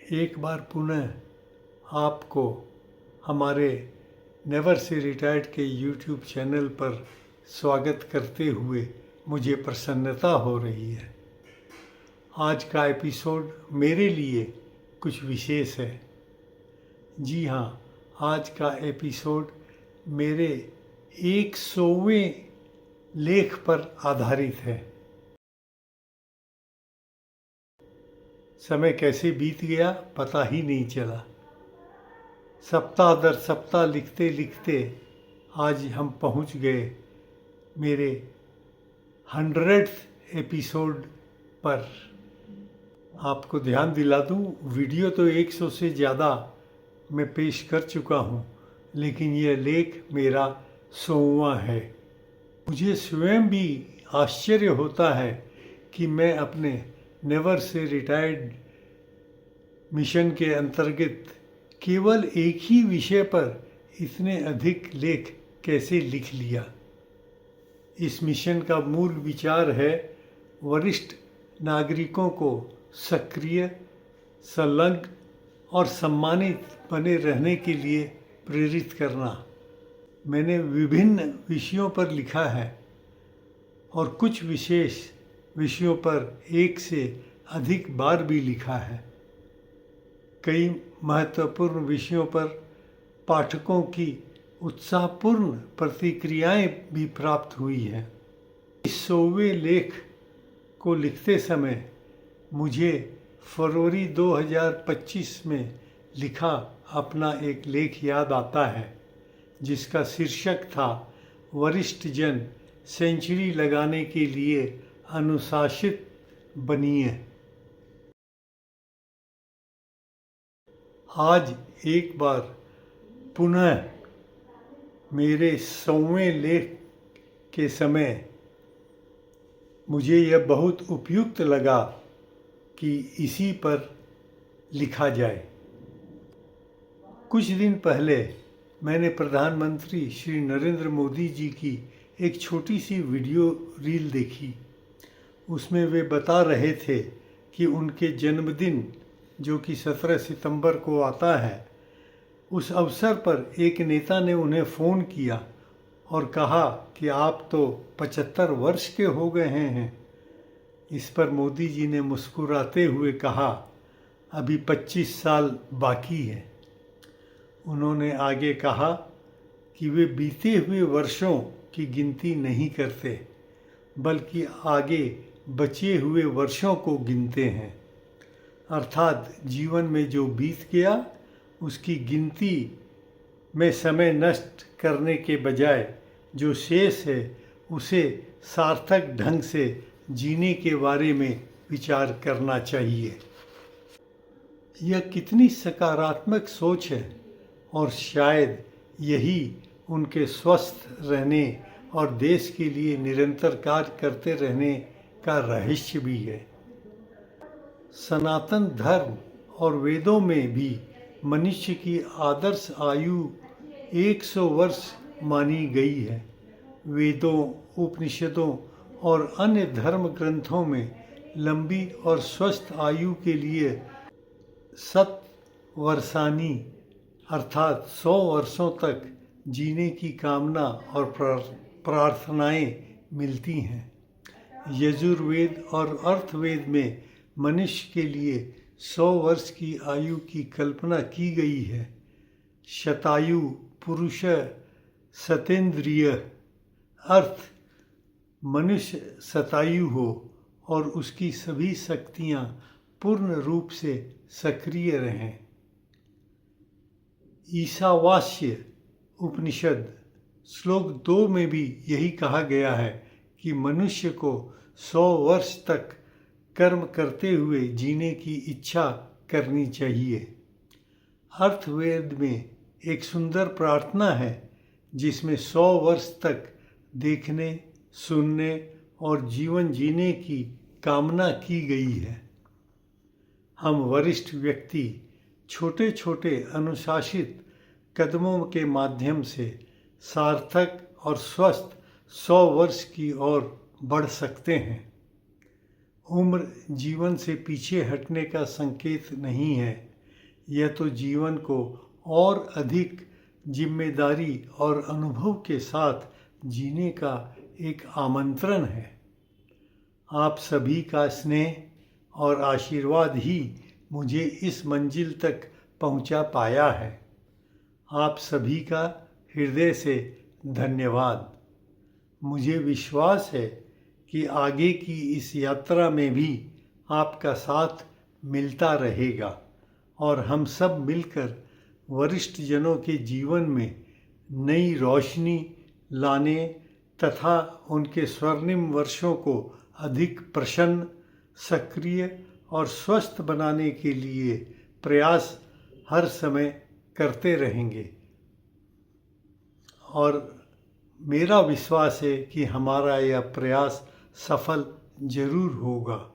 एक बार पुनः आपको हमारे नेवर से रिटायर्ड के यूट्यूब चैनल पर स्वागत करते हुए मुझे प्रसन्नता हो रही है। आज का एपिसोड मेरे लिए कुछ विशेष है। जी हाँ, आज का एपिसोड मेरे 100वें लेख पर आधारित है। समय कैसे बीत गया पता ही नहीं चला। सप्ताह दर सप्ताह लिखते लिखते आज हम पहुंच गए मेरे 100th एपिसोड पर। आपको ध्यान दिला दूं, वीडियो तो 100 से ज़्यादा मैं पेश कर चुका हूं, लेकिन यह लेख मेरा 100वां है। मुझे स्वयं भी आश्चर्य होता है कि मैं अपने नेवर से रिटायर्ड मिशन के अंतर्गत केवल एक ही विषय पर इतने अधिक लेख कैसे लिख लिया। इस मिशन का मूल विचार है वरिष्ठ नागरिकों को सक्रिय, संलग्न और सम्मानित बने रहने के लिए प्रेरित करना। मैंने विभिन्न विषयों पर लिखा है और कुछ विशेष विषयों पर एक से अधिक बार भी लिखा है। कई महत्वपूर्ण विषयों पर पाठकों की उत्साहपूर्ण प्रतिक्रियाएं भी प्राप्त हुई हैं। इस 100वें लेख को लिखते समय मुझे फरवरी 2025 में लिखा अपना एक लेख याद आता है, जिसका शीर्षक था वरिष्ठ जन सेंचुरी लगाने के लिए अनुशासित बनिए। आज एक बार पुनः मेरे 100वें लेख के समय मुझे यह बहुत उपयुक्त लगा कि इसी पर लिखा जाए। कुछ दिन पहले मैंने प्रधानमंत्री श्री नरेंद्र मोदी जी की एक छोटी सी वीडियो रील देखी। उसमें वे बता रहे थे कि उनके जन्मदिन, जो कि 17 सितंबर को आता है, उस अवसर पर एक नेता ने उन्हें फ़ोन किया और कहा कि आप तो 75 वर्ष के हो गए हैं। इस पर मोदी जी ने मुस्कुराते हुए कहा, अभी 25 साल बाकी है। उन्होंने आगे कहा कि वे बीते हुए वर्षों की गिनती नहीं करते, बल्कि आगे बचे हुए वर्षों को गिनते हैं। अर्थात जीवन में जो बीत गया उसकी गिनती में समय नष्ट करने के बजाय जो शेष है उसे सार्थक ढंग से जीने के बारे में विचार करना चाहिए। यह कितनी सकारात्मक सोच है और शायद यही उनके स्वस्थ रहने और देश के लिए निरंतर कार्य करते रहने का रहस्य भी है। सनातन धर्म और वेदों में भी मनुष्य की आदर्श आयु 100 वर्ष मानी गई है। वेदों, उपनिषदों और अन्य धर्म ग्रंथों में लंबी और स्वस्थ आयु के लिए सतवर्षानी अर्थात 100 वर्षों तक जीने की कामना और प्रार्थनाएं मिलती हैं। यजुर्वेद और अर्थवेद में मनुष्य के लिए 100 वर्ष की आयु की कल्पना की गई है। शतायु पुरुष सतेंद्रिय, अर्थ मनुष्य शतायु हो और उसकी सभी शक्तियां पूर्ण रूप से सक्रिय रहें। ईशावास्य उपनिषद श्लोक 2 में भी यही कहा गया है कि मनुष्य को 100 वर्ष तक कर्म करते हुए जीने की इच्छा करनी चाहिए। अर्थवेद में एक सुंदर प्रार्थना है जिसमें 100 वर्ष तक देखने, सुनने और जीवन जीने की कामना की गई है। हम वरिष्ठ व्यक्ति छोटे छोटे अनुशासित कदमों के माध्यम से सार्थक और स्वस्थ 100 वर्ष की ओर बढ़ सकते हैं। उम्र जीवन से पीछे हटने का संकेत नहीं है, यह तो जीवन को और अधिक जिम्मेदारी और अनुभव के साथ जीने का एक आमंत्रण है। आप सभी का स्नेह और आशीर्वाद ही मुझे इस मंजिल तक पहुंचा पाया है। आप सभी का हृदय से धन्यवाद। मुझे विश्वास है कि आगे की इस यात्रा में भी आपका साथ मिलता रहेगा और हम सब मिलकर वरिष्ठ जनों के जीवन में नई रोशनी लाने तथा उनके स्वर्णिम वर्षों को अधिक प्रसन्न, सक्रिय और स्वस्थ बनाने के लिए प्रयास हर समय करते रहेंगे। और मेरा विश्वास है कि हमारा यह प्रयास सफल जरूर होगा।